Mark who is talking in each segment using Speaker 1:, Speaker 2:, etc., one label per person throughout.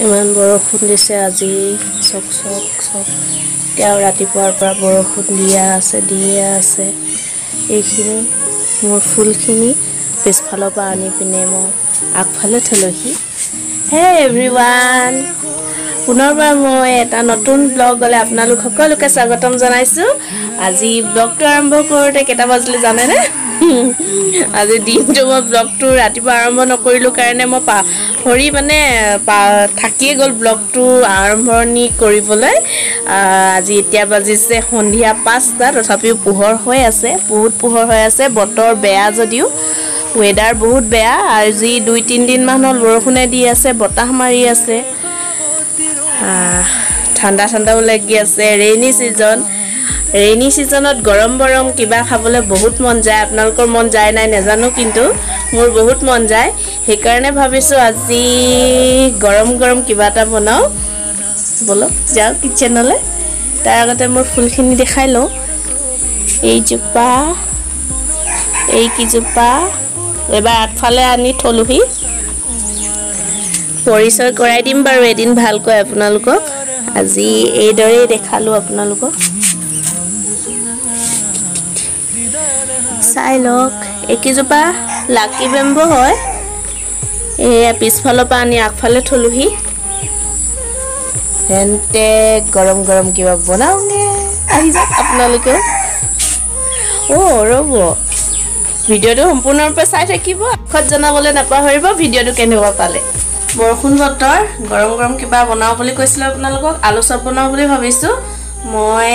Speaker 1: ইমান বৰষুণ দিছে আজি চক এতিয়া ৰাতিপুৱাৰ পৰা বৰষুণ দিয়ে আছে এইখিনি মোৰ ফুলখিনি পিছফালৰ পৰা আনি পিনে মই আগফালে থলোহি হে এভৰিৱান পুনৰবাৰ মই এটা নতুন ব্লগলৈ আপোনালোক সকলোকে স্বাগতম জনাইছো আজি ব্লগটো আৰম্ভ কৰোঁতে কেইটা বাজিলে জানেনে আজি দিনটো মই ব্লগটো ৰাতিপুৱা আৰম্ভ নকৰিলোঁ কাৰণে মই পাহৰি থাকিয়ে গ'ল ব্লগটো আৰম্ভণি কৰিবলৈ আজি এতিয়া বাজিছে সন্ধিয়া 5টা তথাপিও পোহৰ হৈ আছে বহুত পোহৰ হৈ আছে বতৰ বেয়া যদিও ওয়েদাৰ বহুত বেয়া আজি 2-3 দিন মান হ'ল বৰষুণে দি আছে বতাহ মাৰি আছে ঠাণ্ডাও লাগি আছে ৰেইনি সিজনত গৰম কিবা খাবলৈ বহুত মন যায় আপোনালোকৰ মন যায় নাই নাজানো কিন্তু মোৰ বহুত মন যায় সেইকাৰণে ভাবিছো আজি গৰম কিবা এটা বনাও বলক যাও কিচেনলৈ তাৰ আগতে মোৰ ফুলখিনি দেখাই লও এই কিজোপা এবাৰ আগফালে আনি থলুহি পৰিচয় কৰাই দিম বাৰু এদিন ভালকৈ আপোনালোকক আজি এইদৰে দেখালো আপোনালোকক চাই লওক একিজোপা লাকি বেম্বো হয় এয়া পিছফালৰ পৰা আনি আগফালে থলুহি হেনতে গৰম কিবা বনাওগে আহি যাওক আপোনালোকে ৰ'ব ভিডিঅ'টো সম্পূৰ্ণৰূপে চাই থাকিব আখত জনাবলৈ নাপাহৰিব ভিডিঅ'টো কেনেকুৱা পালে বৰষুণ বতৰ গৰম কিবা বনাও বুলি কৈছিল আপোনালোকক আলু চপ বনাও বুলি ভাবিছো মই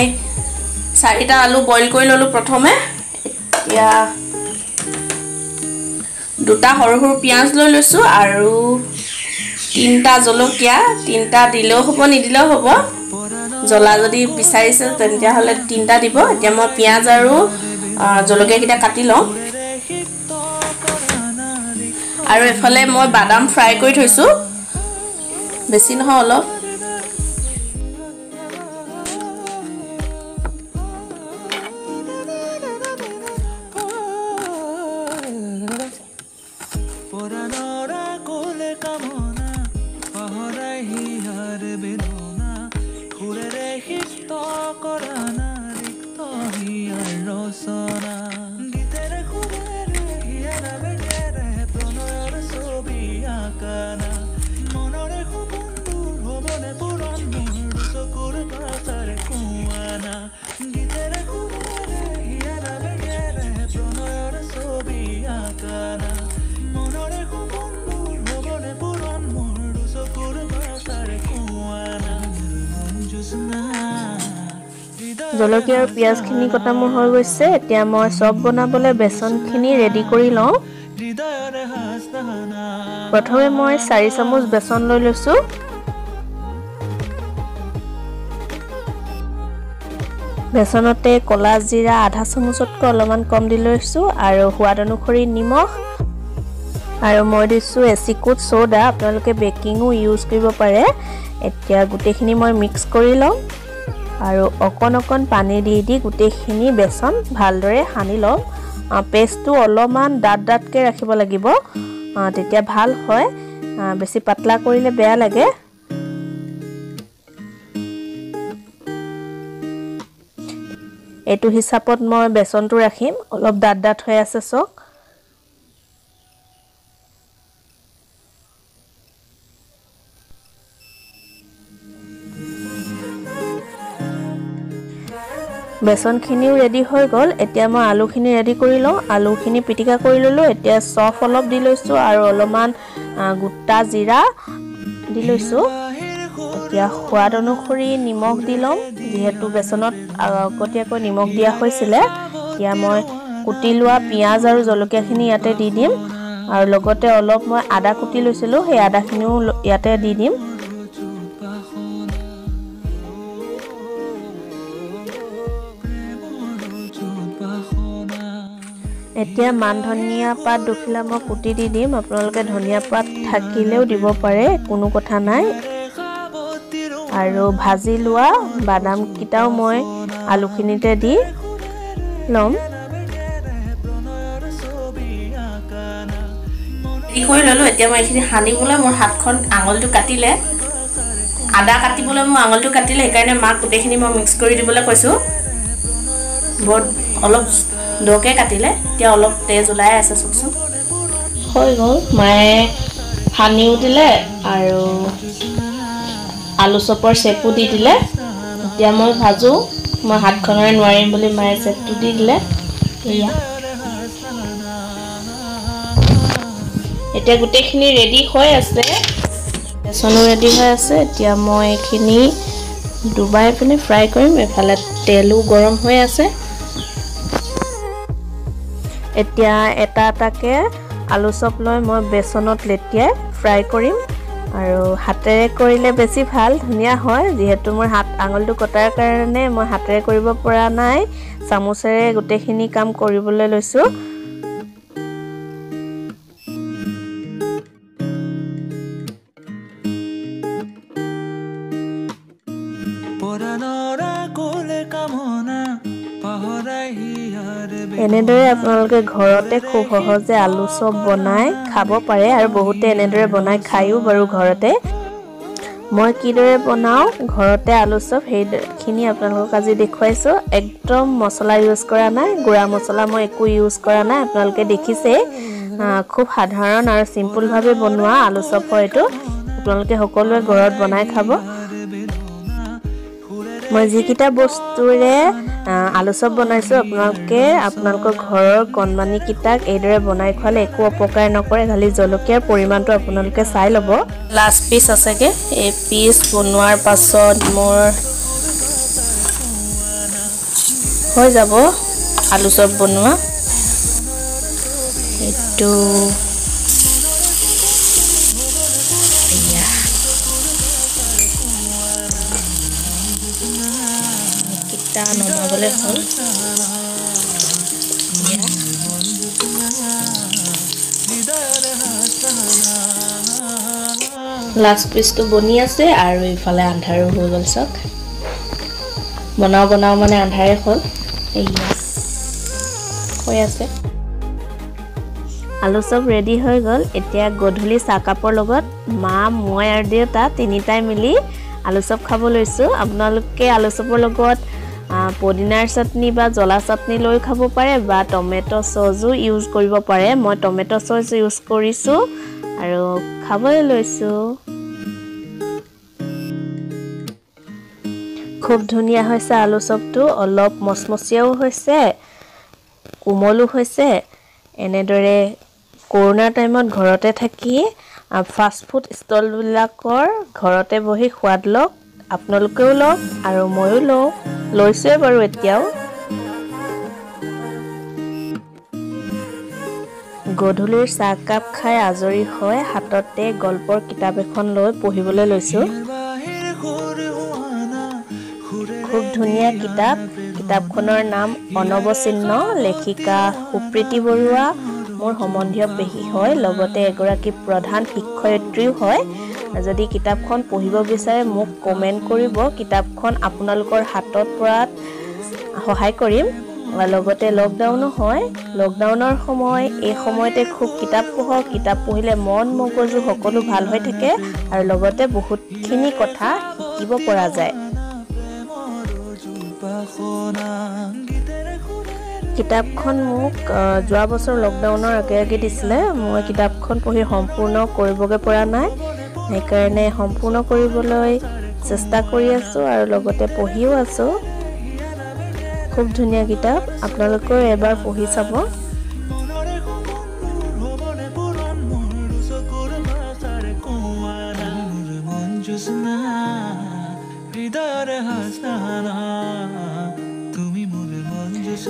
Speaker 1: 4টা আলু বইল কৰি ললো প্ৰথমে এতিয়া 2টা সৰু পিয়াজ লৈ লৈছো আৰু 3টা জলকীয়া 3টা দিলেও হ'ব নিদিলেও হ'ব জ্বলা যদি বিচাৰিছে তেন্তে হলে 3টা দিব এতিয়া মই পিয়াজ আৰু জলকীয়া কিটা কাটি লওঁ আৰু এফালে মই বাদাম ফ্ৰাই কৰি থৈছো বেছি নহয় অলপ জলকীয়া আৰু পিয়াজখিনি কটা মোৰ হৈ গৈছে এতিয়া মই চপ বনাবলৈ বেচনখিনি ৰেডি কৰি লওঁ প্ৰথমে মই 4 চামুচ বেচন লৈ লৈছো বেচনতে কলা জিৰা আধা চামুচতকৈ অলপমান কম দি লৈছো আৰু সোৱাদ অনুসৰি নিমখ আৰু মই দিছো এচিকুট সোডা আপোনালোকে বেকিংও ইউজ কৰিব পাৰে এতিয়া গুটেখিনি মই মিক্স কৰি লওঁ আৰু অকণ পানী দি গুটেখিনি বেচন ভালদৰে সানি লওঁ পেষ্টটো অলপমান ডাটকে ৰাখিব লাগিব তেতিয়া ভাল হয় বেছি পাতলা কৰিলে বেয়া লাগে এইটো হিচাপত মই বেচনটো ৰাখিম অলপ ডাট হৈ আছে চক বেচনখিনিও ৰেডি হৈ গ'ল এতিয়া মই আলুখিনি ৰেডি কৰি লওঁ আলুখিনি পিটিকা কৰি ললো এতিয়া সফ অলপ দি লৈছো আৰু অলপমান গোটা জিৰা দি লৈছো এতিয়া সোৱাদ অনুসৰি নিমখ দি লওঁ যেহেতু বেচনত আগতীয়াকৈ নিমখ দিয়া হৈছিল এতিয়া মই কুটি লোৱা পিয়াজ আৰু জলকীয়াখিনি ইয়াতে দি দিম আৰু লগতে অলপ মই আদা কুটি লৈছিলো সেই আদাখিনিও ইয়াতে দি দিম এতিয়া মান ধনিয়া পাত দুখিলা মই কুটি দি দিম আপোনালোকে ধনিয়া পাত থাকিলেও দিব পাৰে কোনো কথা নাই আৰু ভাজি লোৱা বাদাম কিটাও মই আলুখিনিতে দি লম ই কৰি ললো এতিয়া মই এখিনি হানিবলৈ মোৰ হাতখন আঙুলটো কাটিলে আদা কাটিবলৈ মই আঙুলটো কাটিলে সেইকাৰণে মাক গোটেইখিনি মই মিক্স কৰি দিবলৈ কৈছোঁ বৰ অলপ দকে কাটিলে এতিয়া অলপ তেজ ওলাই আছে চকচোন হৈ গ'ল মায়ে সানিও দিলে আৰু আলু চপৰ চেপু দি দিলে এতিয়া মই ভাজো মই হাতখনৰে নোৱাৰিম বুলি মায়ে চেপটো দি দিলে এয়া এতিয়া গোটেইখিনি ৰেডি হৈ আছে বেচনো ৰেডি হৈ আছে এতিয়া মই এইখিনি ডুবাই পিনে ফ্ৰাই কৰিম এফালে তেলো গৰম হৈ আছে এতিয়া এটা এটাকে আলু চপ লৈ মই বেচনত লেটিয়াই ফ্ৰাই কৰিম আৰু হাতেৰে কৰিলে বেছি ভাল ধুনীয়া হয় যেহেতু মোৰ হাত আঙুলটো কটাৰ কাৰণে মই হাতেৰে কৰিব পৰা নাই চামুচেৰে গোটেইখিনি কাম কৰিবলৈ লৈছো এনেদৰে আপোনালোকে ঘৰতে খুব সহজে আলু চপ বনাই খাব পাৰে আৰু বহুতে এনেদৰে বনাই খায়ও বাৰু ঘৰতে মই কিদৰে বনাও ঘৰতে আলু চপ সেইখিনি আপোনালোকক আজি দেখুৱাইছো একদম মছলা ইউজ কৰা নাই গুড়া মছলা মই একো ইউজ কৰা নাই আপোনালোকে দেখিছে খুব সাধাৰণ আৰু সিম্পল ভাৱে বনোৱা আলু চপ হয়তো আপোনালোকে সকলোৱে ঘৰত বনাই খাব মই যিকিটা বস্তুৰে আলু চপ বনাইছো আপোনালোকৰ ঘৰৰ কণমানি কিটাক এইদৰে বনাই খোৱালে একো অপকাৰ নকৰে খালি জলকীয়াৰ পৰিমাণটো আপোনালোকে চাই ল'ব লাষ্ট পিস আছেগে এই পিস বনোৱাৰ পাছত মোৰ হৈ যাব আলু চপ বনোৱা এটো নমাবলৈ হ'ল লাষ্ট পিসটো বনি আছে আৰু ইফালে আন্ধাৰো হৈ গ'ল চক বনাও মানে আন্ধাৰে হ'ল এইয়া হৈ আছে আলু চপ ৰেডি হৈ গ'ল এতিয়া গধূলি চাহ কাপৰ লগত মা মই আৰু দেউতা তিনিটাই মিলি আলু চপ খাব লৈছো আপোনালোকে আলু চপৰ লগত পদিনাৰ চাটনি বা জ্বলা চাটনি লৈ খাব পাৰে বা টমেটো সসও ইউজ কৰিব পাৰে মই টমেটো সস ইউজ কৰিছো আৰু খাবলৈ লৈছো খুব ধুনীয়া হৈছে আলু চপটো অলপ মচমচিয়াও হৈছে কোমলো হৈছে এনেদৰে কৰোনা টাইমত ঘৰতে থাকি ফাষ্ট ফুড ষ্টল বিলাকৰ ঘৰতে বহি সোৱাদ লওক আপোনালোকেও লওক আৰু ময়ো লৈছে বাৰু এতিয়াও গধূলিৰ চাহ কাপ খাই আজৰি হৈ হাততে গল্পৰ কিতাপ এখন লৈ পঢ়িবলৈ লৈছো খুব ধুনীয়া কিতাপখনৰ নাম অনবচিহ্ন লেখিকা সুপ্ৰীতি বৰুৱা মোৰ সম্বন্ধীয় পেহী হয় লগতে এগৰাকী প্ৰধান শিক্ষয়িত্ৰীও হয় যদি কিতাপখন পঢ়িব বিচাৰে মোক কমেন্ট কৰিব কিতাপখন আপোনালোকৰ হাতত পৰাত সহায় কৰিম লগতে লকডাউনো হয় লকডাউনৰ সময় এই সময়তে খুব কিতাপ পঢ়ক কিতাপ পঢ়িলে মন মগজু সকলো ভাল হৈ থাকে আৰু লগতে বহুতখিনি কথা শিকিব পৰা যায় কিতাপখন মোক যোৱা বছৰ লকডাউনৰ আগে দিছিলে মই কিতাপখন পঢ়ি সম্পূৰ্ণ কৰিবগে পৰা নাই সেইকাৰণে সম্পূৰ্ণ কৰিবলৈ চেষ্টা কৰি আছো আৰু লগতে পঢ়িও আছো খুব ধুনীয়া কিতাপ আপোনালোকেও এবাৰ পঢ়ি চাব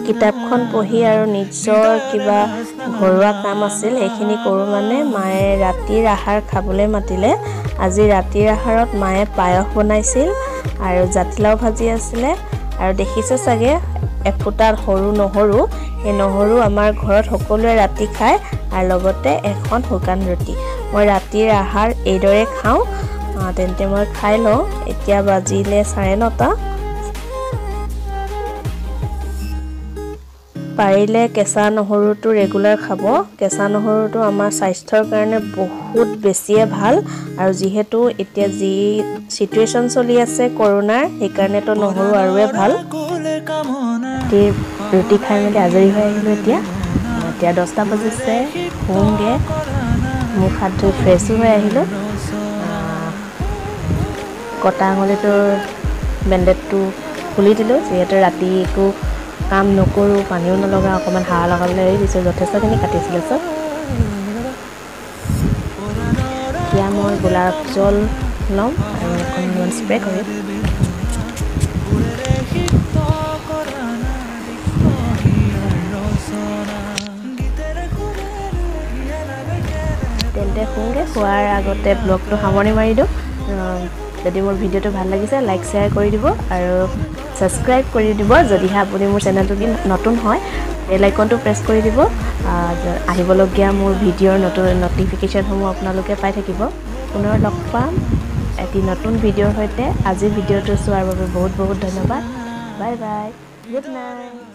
Speaker 1: কিতাপখন পঢ়ি আৰু নিজৰ কিবা ঘৰুৱা কাম আছিল এইখিনি কৰো মানে মায়ে ৰাতিৰ আহাৰ খাবলৈ মাতিলে আজি ৰাতিৰ আহাৰত মায়ে পায়স বনাইছিল আৰু জাতিলাও ভাজি আছিলে আৰু দেখিছে চাগে এফুটা সৰু নহৰু এই নহৰু আমাৰ ঘৰত সকলোৱে ৰাতি খায় আৰু লগতে এখন শুকান ৰুটি মই ৰাতিৰ আহাৰ এইদৰে খাওঁ তেন্তে মই খাই লওঁ এতিয়া বাজিলে 9:30 পাৰিলে কেঁচা নহৰুটো ৰেগুলাৰ খাব। কেঁচা নহৰুটো আমাৰ স্বাস্থ্যৰ কাৰণে বহুত বেছিয়ে ভাল আৰু যিহেতু এতিয়া যি সিচুৱেশ্যন চলি আছে কৰোনাৰ সেইকাৰণেতো নহৰু আৰুৱে ভাল। ৰুটি খাই মেলি আজৰি হৈ আহিলোঁ। এতিয়া 10টা বাজিছে, শুওঁগৈ। মুখ হাত ধুই ফ্ৰেছো হৈ আহিলোঁ। কটা আঙুলিটোৰ বেণ্ডেডটো খুলি দিলোঁ, যিহেতু ৰাতি একো কাম নকৰোঁ, পানীও নলগাওঁ, অকণমান হাৱা লগাবলৈ এৰি দিছোঁ। যথেষ্টখিনি কাটিছিলে চব। এতিয়া মই গোলাপ জল ল'ম আৰু অকণমান স্প্ৰে কৰিম। তেন্তে শুওঁগৈ। শোৱাৰ আগতে ব্লগটো সামৰণি মাৰি দিওঁ। যদি মোৰ ভিডিঅ'টো ভাল লাগিছে লাইক শ্বেয়াৰ কৰি দিব আৰু ছাবস্ক্ৰাইব কৰি দিব। যদিহে আপুনি মোৰ চেনেলটো নতুন হয় বেল আইকনটো প্ৰেছ কৰি দিব। আহিবলগীয়া মোৰ ভিডিঅ'ৰ নটিফিকেশ্যনসমূহ আপোনালোকে পাই থাকিব। পুনৰ লগ পাম এটি নতুন ভিডিঅ'ৰ সৈতে। আজিৰ ভিডিঅ'টো চোৱাৰ বাবে বহুত বহুত ধন্যবাদ। Bye bye, good night.